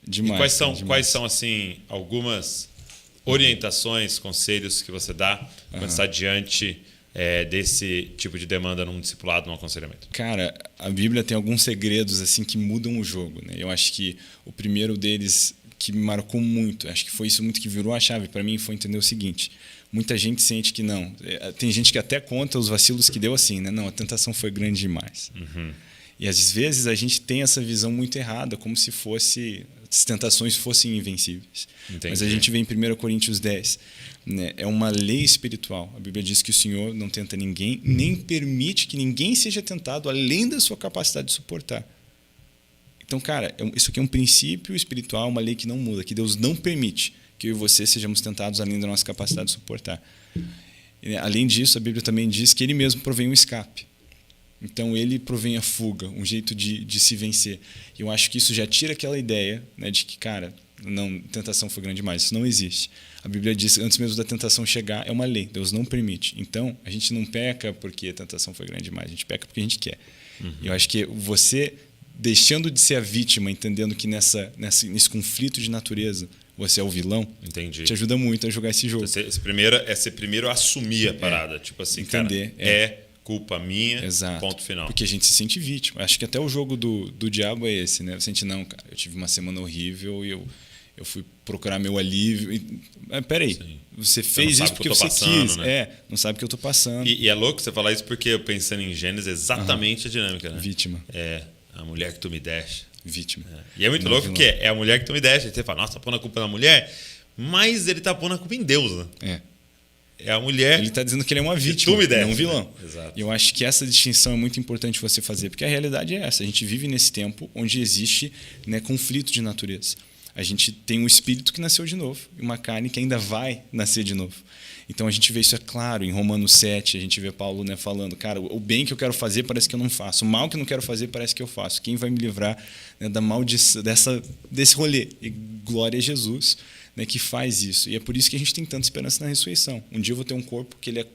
Demais. E Demais. quais são assim, algumas orientações, conselhos que você dá quando está diante desse tipo de demanda num discipulado, num aconselhamento? Cara, a Bíblia tem alguns segredos assim que mudam o jogo, né? Eu acho que o primeiro deles que me marcou muito, acho que foi isso muito que virou a chave para mim, foi entender o seguinte: muita gente sente que não. Tem gente que até conta os vacilos que deu assim, né? Não, a tentação foi grande demais. E às vezes a gente tem essa visão muito errada, como se as tentações fossem invencíveis. Entendi. Mas a gente vê em 1 Coríntios 10, né? É uma lei espiritual. A Bíblia diz que o Senhor não tenta ninguém, nem permite que ninguém seja tentado além da sua capacidade de suportar. Então, cara, isso aqui é um princípio espiritual, uma lei que não muda, que Deus não permite que eu e você sejamos tentados além da nossa capacidade de suportar. Além disso, a Bíblia também diz que Ele mesmo provém um escape. Então, Ele provém a fuga, um jeito de se vencer. E eu acho que isso já tira aquela ideia, né, de que, cara, não, tentação foi grande demais. Isso não existe. A Bíblia diz que antes mesmo da tentação chegar, é uma lei. Deus não permite. Então, a gente não peca porque a tentação foi grande demais. A gente peca porque a gente quer. E eu acho que você, deixando de ser a vítima, entendendo que nesse conflito de natureza você é o vilão, Entendi. te ajuda muito a jogar esse jogo. Você primeiro assumir a parada. Tipo assim, entender, cara, culpa minha, exato. Ponto final. Porque a gente se sente vítima. Acho que até o jogo do diabo é esse, né? Você sente, não, cara, eu tive uma semana horrível e eu fui procurar meu alívio. Peraí, você fez isso porque você quis. Né? Não sabe o que eu estou passando. E é louco você falar isso porque eu pensando em Gênesis, exatamente a dinâmica, né? Vítima. A mulher que tu me deste. Vítima. E é muito louco porque é a mulher que tu me deste. Aí você fala, nossa, tá pondo a culpa na mulher, mas ele tá pondo a culpa em Deus, né? É a mulher. Ele está dizendo que ele é uma vítima, não um vilão. Né? Exato. E eu acho que essa distinção é muito importante você fazer, porque a realidade é essa. A gente vive nesse tempo onde existe, né, conflito de natureza. A gente tem um espírito que nasceu de novo e uma carne que ainda vai nascer de novo. Então a gente vê isso, é claro, em Romanos 7, a gente vê Paulo, né, falando, cara, o bem que eu quero fazer parece que eu não faço, o mal que eu não quero fazer parece que eu faço. Quem vai me livrar, né, da maldição, desse rolê? E glória a Jesus, né, que faz isso. E é por isso que a gente tem tanta esperança na ressurreição. Um dia eu vou ter um corpo que ele é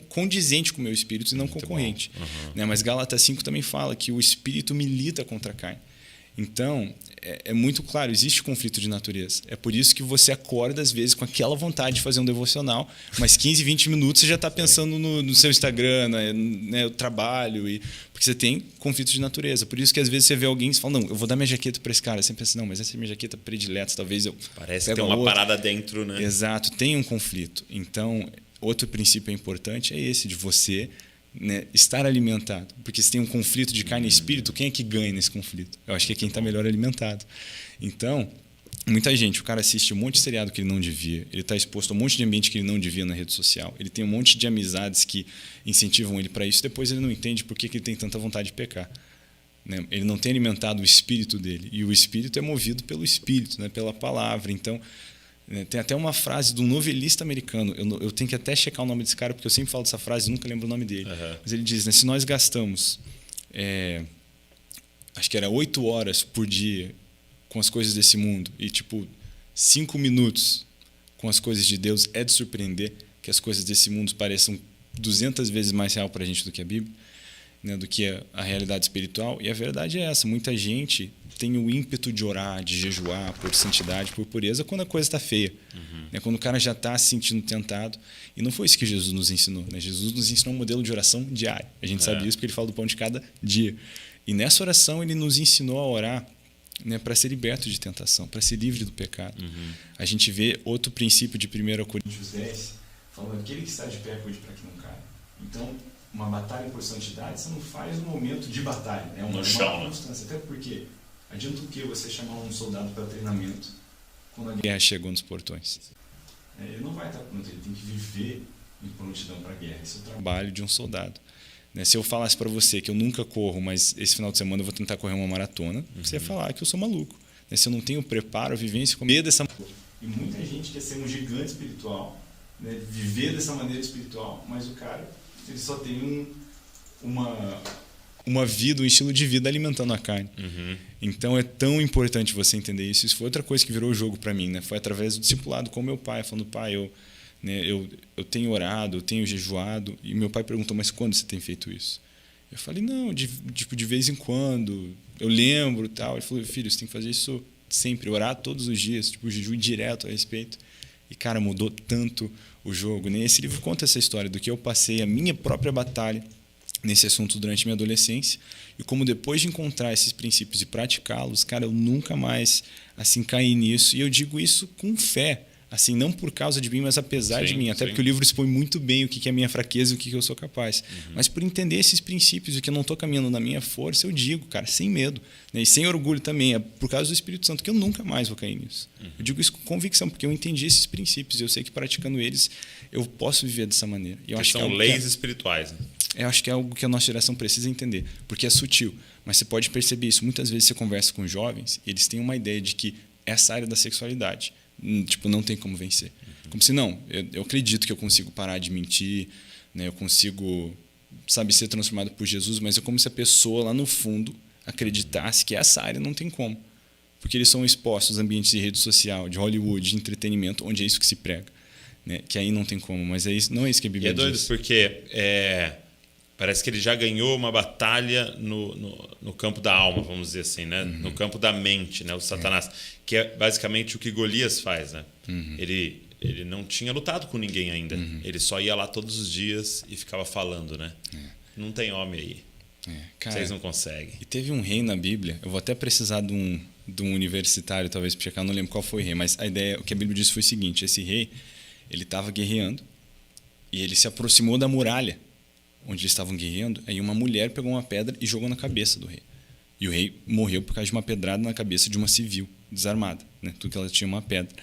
condizente com o meu espírito e não concorrente. Né? Mas Gálatas 5 também fala que o espírito milita contra a carne. Então, é muito claro, existe conflito de natureza. É por isso que você acorda, às vezes, com aquela vontade de fazer um devocional, mas 15, 20 minutos você já está pensando no seu Instagram, né, o trabalho, porque você tem conflito de natureza. Por isso que, às vezes, você vê alguém e fala, não, eu vou dar minha jaqueta para esse cara. Você pensa, não, mas essa é minha jaqueta predileta, talvez eu parece que tem uma parada dentro, né? Exato, tem um conflito. Então, outro princípio importante é esse, de você, né, estar alimentado, porque se tem um conflito de carne e espírito, quem é que ganha nesse conflito? Eu acho que é quem está melhor alimentado. Então, muita gente, o cara assiste um monte de seriado que ele não devia, ele está exposto a um monte de ambiente que ele não devia na rede social, ele tem um monte de amizades que incentivam ele para isso, depois ele não entende por que ele tem tanta vontade de pecar. Né? Ele não tem alimentado o espírito dele, e o espírito é movido pelo espírito, né, pela palavra. Então, tem até uma frase de um novelista americano, eu tenho que até checar o nome desse cara, porque eu sempre falo dessa frase e nunca lembro o nome dele. Mas ele diz, né, se nós gastamos, acho que era 8 horas por dia com as coisas desse mundo e 5 minutos com as coisas de Deus, é de surpreender que as coisas desse mundo pareçam 200 vezes mais real para a gente do que a Bíblia, né, do que a realidade espiritual. E a verdade é essa, muita gente tem o ímpeto de orar, de jejuar por santidade, por pureza, quando a coisa está feia. Né? Quando o cara já está se sentindo tentado. E não foi isso que Jesus nos ensinou. Né? Jesus nos ensinou um modelo de oração diário. A gente sabe isso porque ele fala do pão de cada dia. E nessa oração ele nos ensinou a orar, né, para ser liberto de tentação, para ser livre do pecado. A gente vê outro princípio de 1 Coríntios 10, falando aquele que está de pé, cuide para que não caia. Então, uma batalha por santidade você não faz no momento de batalha. É uma constância. Até porque adianta o que você chamar um soldado para treinamento quando a guerra chegou nos portões? Ele não vai estar pronto, ele tem que viver em prontidão para a guerra. Esse é o trabalho de um soldado. Se eu falasse para você que eu nunca corro, mas esse final de semana eu vou tentar correr uma maratona, você ia falar que eu sou maluco. Se eu não tenho preparo, vivência, com medo dessa... E muita gente quer ser um gigante espiritual, né? Viver dessa maneira espiritual, mas o cara ele só tem uma vida, um estilo de vida alimentando a carne. Então é tão importante você entender isso. Isso foi outra coisa que virou o jogo para mim, né? Foi através do discipulado com meu pai, falando, pai, eu tenho orado, eu tenho jejuado. E meu pai perguntou, mas quando você tem feito isso? Eu falei, não, de vez em quando, eu lembro, tal. Ele falou, filho, você tem que fazer isso sempre, orar todos os dias, tipo, jejum direto a respeito. E, cara, mudou tanto o jogo, né? Esse livro conta essa história do que eu passei, a minha própria batalha nesse assunto durante minha adolescência, e como depois de encontrar esses princípios e praticá-los, cara, eu nunca mais assim caí nisso. E eu digo isso com fé, assim, não por causa de mim, mas apesar de mim, até porque o livro expõe muito bem o que é a minha fraqueza e o que eu sou capaz. Mas por entender esses princípios e que eu não estou caminhando na minha força, eu digo, cara, sem medo, né? E sem orgulho também, é por causa do Espírito Santo que eu nunca mais vou cair nisso. Eu digo isso com convicção, porque eu entendi esses princípios e eu sei que praticando eles eu posso viver dessa maneira. E eu acho são leis espirituais, né? Eu acho que é algo que a nossa geração precisa entender, porque é sutil, mas você pode perceber isso. Muitas vezes você conversa com jovens, eles têm uma ideia de que essa área da sexualidade, tipo, não tem como vencer. Como se não, eu acredito que eu consigo parar de mentir, né? Eu consigo, sabe, ser transformado por Jesus, mas é como se a pessoa lá no fundo acreditasse que essa área não tem como, porque eles são expostos a ambientes de rede social, de Hollywood, de entretenimento, onde é isso que se prega, né? Que aí não tem como, mas é isso, não é isso que a Bíblia diz. E é doido porque parece que ele já ganhou uma batalha no campo da alma, vamos dizer assim, né? No campo da mente, né? O Satanás, que é basicamente o que Golias faz, né? Ele não tinha lutado com ninguém ainda. Ele só ia lá todos os dias e ficava falando, né? Não tem homem aí. Cara, vocês não conseguem. E teve um rei na Bíblia, eu vou até precisar de um universitário, talvez, para checar, não lembro qual foi o rei, mas a ideia, o que a Bíblia disse foi o seguinte: esse rei, ele estava guerreando e ele se aproximou da muralha onde eles estavam guerreando, aí uma mulher pegou uma pedra e jogou na cabeça do rei. E o rei morreu por causa de uma pedrada na cabeça de uma civil, desarmada, né? Tudo que ela tinha uma pedra.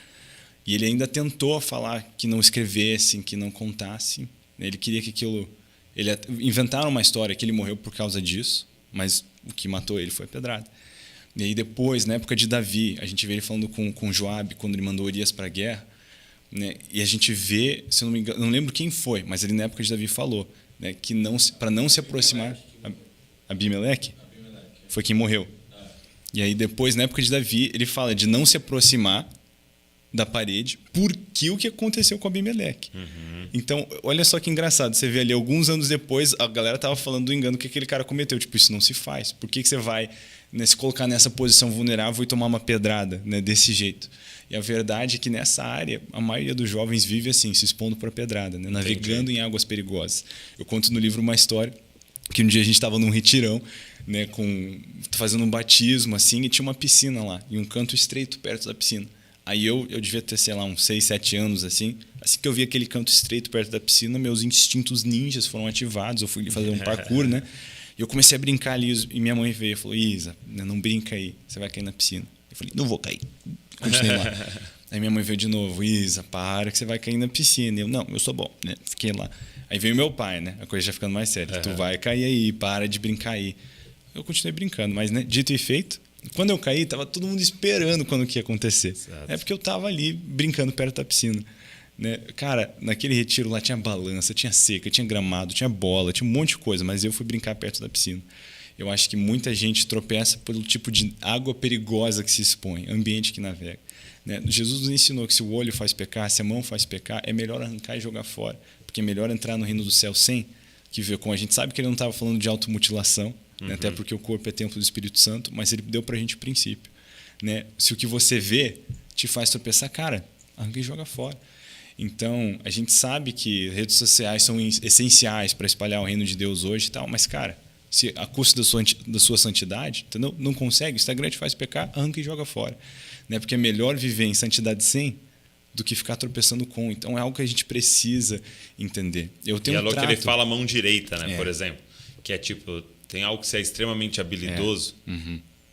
E ele ainda tentou falar que não escrevessem, que não contassem. Ele queria que aquilo... Inventaram uma história que ele morreu por causa disso, mas o que matou ele foi a pedrada. E aí depois, na época de Davi, a gente vê ele falando com Joabe, quando ele mandou Urias para a guerra, né? E a gente vê, se eu não me engano, não lembro quem foi, mas ele na época de Davi falou, né, que para não se aproximar... Abimeleque? Foi quem morreu. E aí depois, na época de Davi, ele fala de não se aproximar da parede, porque o que aconteceu com Abimeleque. Então, olha só que engraçado, você vê ali, alguns anos depois, a galera estava falando do engano que aquele cara cometeu. Tipo, isso não se faz. Por que você vai, né, se colocar nessa posição vulnerável e tomar uma pedrada, né, desse jeito? E a verdade é que nessa área, a maioria dos jovens vive assim, se expondo para a pedrada, né, navegando em águas perigosas. Eu conto no livro uma história que um dia a gente estava num retirão, né, fazendo um batismo assim, e tinha uma piscina lá, e um canto estreito perto da piscina. Aí eu devia ter, sei lá, uns 6, 7 anos, assim que eu vi aquele canto estreito perto da piscina, meus instintos ninjas foram ativados, eu fui fazer um parkour, né? E eu comecei a brincar ali, e minha mãe veio e falou: Isa, não brinca aí, você vai cair na piscina. Eu falei: não vou cair. Continuei lá. Aí minha mãe veio de novo: Isa, para que você vai cair na piscina. E eu: não, eu sou bom, né? Fiquei lá. Aí veio meu pai, né? A coisa já ficando mais séria. Tu vai cair aí, para de brincar aí. Eu continuei brincando, mas, né, dito e feito, quando eu caí, tava todo mundo esperando quando que ia acontecer. Exato. É porque eu tava ali brincando perto da piscina, né? Cara, naquele retiro lá tinha balança, tinha seca, tinha gramado, tinha bola, tinha um monte de coisa, mas eu fui brincar perto da piscina. Eu acho que muita gente tropeça pelo tipo de água perigosa que se expõe, ambiente que navega, né? Jesus nos ensinou que se o olho faz pecar, se a mão faz pecar, é melhor arrancar e jogar fora, porque é melhor entrar no reino do céu sem que ver com. A gente sabe que ele não estava falando de automutilação, né? Até porque o corpo é templo do Espírito Santo, mas ele deu para a gente o princípio, né? Se o que você vê te faz tropeçar, cara, arranca e joga fora. Então, a gente sabe que redes sociais são essenciais para espalhar o reino de Deus hoje e tal, mas, cara, se a custo da sua santidade, entendeu? Não consegue, o Instagram te faz pecar, arranca e joga fora, né? Porque é melhor viver em santidade sem do que ficar tropeçando com. Então, é algo que a gente precisa entender. Eu tenho e é um que trato... ele fala mão direita, né? Por exemplo, que é tipo, tem algo que você é extremamente habilidoso,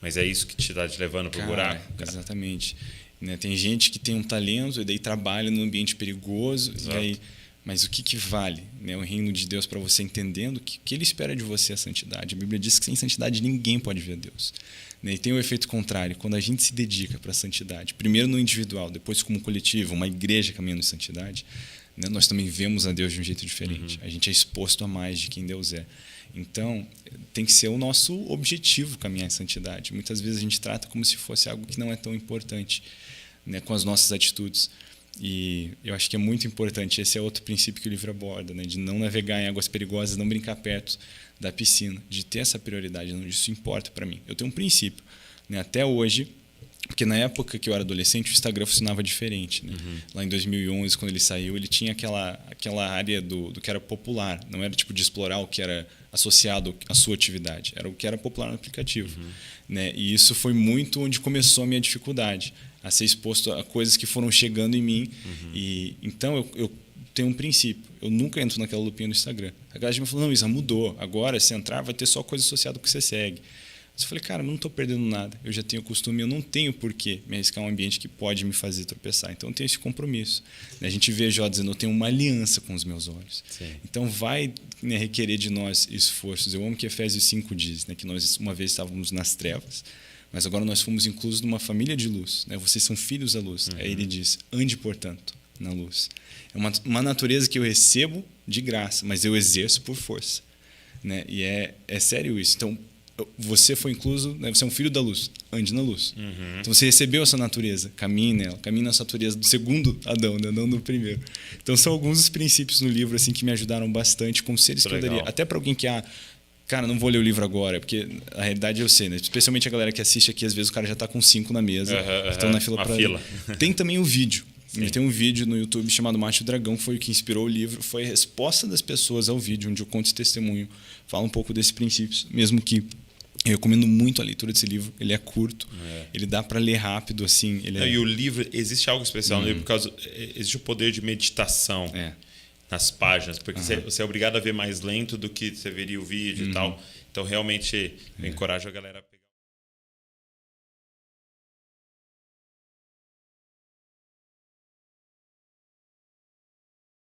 mas é isso que te está te levando para o buraco. Cara. Exatamente. Né? Tem gente que tem um talento e daí trabalha num ambiente perigoso, e aí, mas o que vale, né, o reino de Deus para você entendendo que ele espera de você a santidade? A Bíblia diz que sem santidade ninguém pode ver Deus, né? E tem o efeito contrário, quando a gente se dedica para a santidade, primeiro no individual, depois como coletivo, uma igreja caminhando em santidade, né, nós também vemos a Deus de um jeito diferente. A gente é exposto a mais de quem Deus é. Então, tem que ser o nosso objetivo caminhar em santidade. Muitas vezes a gente trata como se fosse algo que não é tão importante, né, com as nossas atitudes. E eu acho que é muito importante. Esse é outro princípio que o livro aborda, né, de não navegar em águas perigosas, não brincar perto da piscina, de ter essa prioridade. Não, isso importa para mim. Eu tenho um princípio, né, até hoje, Porque na época que eu era adolescente, o Instagram funcionava diferente, né? Lá em 2011, quando ele saiu, ele tinha aquela área do que era popular. Não era tipo de explorar o que era associado à sua atividade. Era o que era popular no aplicativo. Né? E isso foi muito onde começou a minha dificuldade. A ser exposto a coisas que foram chegando em mim. E então eu tenho um princípio. Eu nunca entro naquela lupinha no Instagram. A galera me falou, não, Isa, mudou. Agora, se entrar, vai ter só coisa associada com o que você segue. Eu falei, cara, eu não estou perdendo nada. Eu já tenho costume, eu não tenho por que me arriscar um ambiente que pode me fazer tropeçar. Então, eu tenho esse compromisso. A gente vê Jó dizendo, eu tenho uma aliança com os meus olhos. Sim. Então, vai, né, requerer de nós esforços. Eu amo que Efésios 5 diz, né, que nós uma vez estávamos nas trevas, mas agora nós fomos inclusos numa família de luz. Né? Vocês são filhos da luz. Aí ele diz, ande, portanto, na luz. É uma natureza que eu recebo de graça, mas eu exerço por força. Né? E é sério isso. Então, você foi incluso, né? Você é um filho da luz, ande na luz. Então você recebeu essa natureza, caminhe nela, caminhe nessa natureza do segundo Adão, né? Não do primeiro. Então são alguns dos princípios no livro assim que me ajudaram bastante, conselhos que eu daria. Até para alguém que cara, não vou ler o livro agora, porque a realidade eu sei, né? Especialmente a galera que assiste aqui, às vezes o cara já está com 5 na mesa, estão na fila para. Tem também o vídeo. Tem um vídeo no YouTube chamado Mate o Dragão, que foi o que inspirou o livro. Foi a resposta das pessoas ao vídeo, onde eu conto esse testemunho. Falo um pouco desses princípios, mesmo que eu recomendo muito a leitura desse livro. Ele é curto, ele dá para ler rápido, assim. E o livro, existe algo especial no livro, por causa existe o poder de meditação nas páginas, porque você é obrigado a ver mais lento do que você veria o vídeo e tal. Então, realmente, eu encorajo a galera a